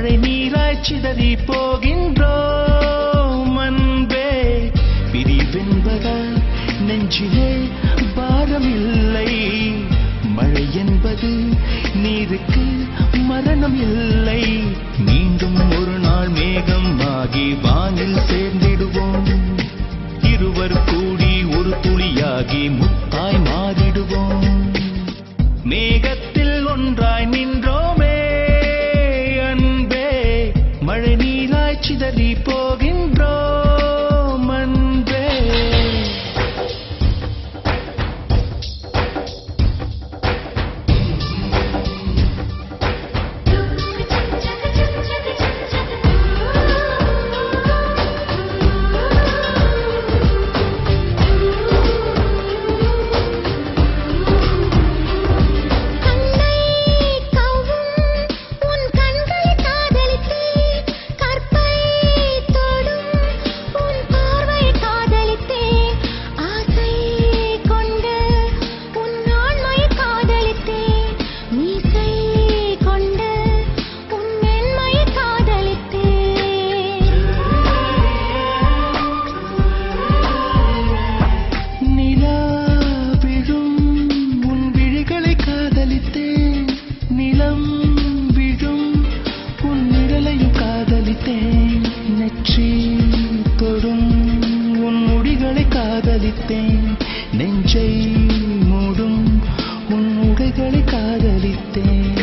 மழை நீராய் சிதறி போகின்றோம் அன்பே. பிரிவென்பதால் நெஞ்சிலே பாரமில்லை, மழை என்பது நீருக்கு மரணம் இல்லை. மீண்டும் ஒரு நாள் மேகம் ஆகி வானில் சேர்ந்திடுவோம், இருவர் கூடி ஒரு துளியாகி முத்தாய் மாறிடுவோம். மேகத்தில் ஒன்றாய் நின்றோமே அன்பே, மழை நீராய் சிதறி போகின்றோம் அன்பே. நெஞ்சை மூடும் உன் உடைகளை காதலித்தேன்.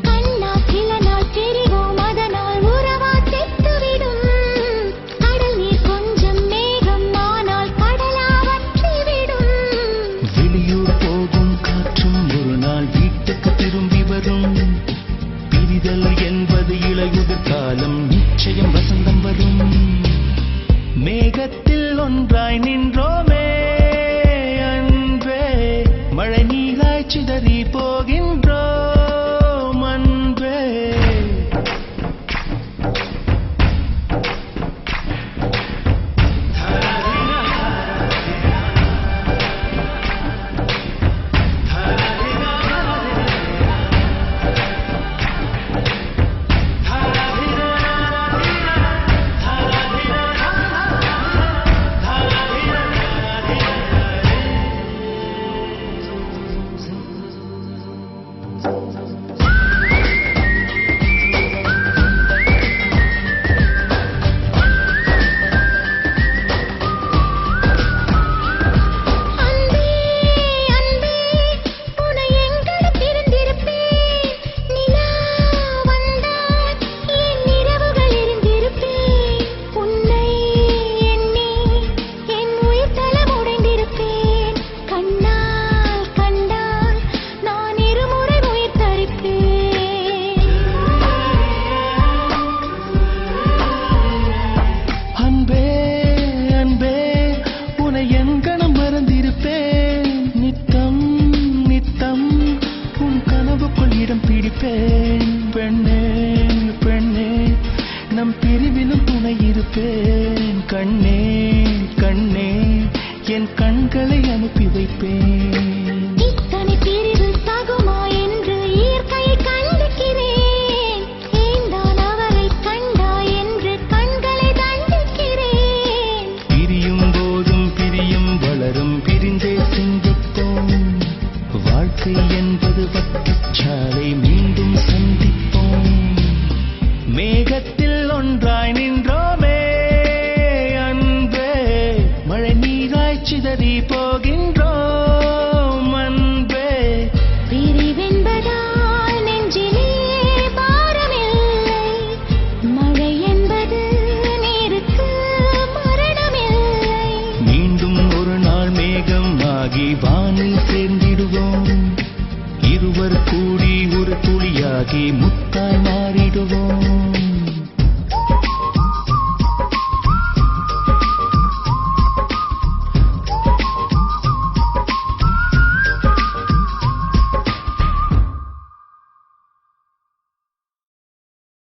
கண்ணா சில நாள் தெரிவோம், அதனால் உறவா செத்துவிடும். கடல் நீர் கொஞ்சம் மேகம், ஆனால் கடலா வற்றிவிடும். வெளியூர் போகும் காற்றும் ஒரு நாள் வீட்டுக்கு திரும்பி வரும். பிரிதல் என்பது இளையுதிர் காலம், நிச்சயம் வசந்தம் வரும். மேகத்தில் ஒன்றாய் நின்றோமே அன்பே, மழை நீராய் சிதறி போகின்றோம் அன்பே. பெண்ணே பெண்ணே, நம் பிரிவிலும் துணை இருப்பேன். கண்ணே கண்ணே, என் கண்களை அனுப்பி வைப்பேன். இத்தனை பிரிவு தகுமா என்று இயற்கையை கண்டிக்கிறேன். ஏந்தான் அவரை கண்டா என்று கண்களை தண்டிக்கிறேன். பிரியும் போதும் பிரியும் வளரும், பிரிந்தே சிந்திப்போம். வாழ்க்கை என்பது வட்டச்சாலை, மீண்டும் சந்திப்போம். மேகத்தில் ஒன்றாய் நின்றோமே அன்பே, மழை நீராய் சிதறி போகின்றோம் அன்பே. பிரிவென்பதால் நெஞ்சிலே பாரமில்லை, மழை என்பது நீருக்கு மரணமில்லை. மீண்டும் ஒரு நாள் மேகம் ஆகி வானில் சேர்ந்திடுவோம், இருவர் கூடி ஒரு துளியாகி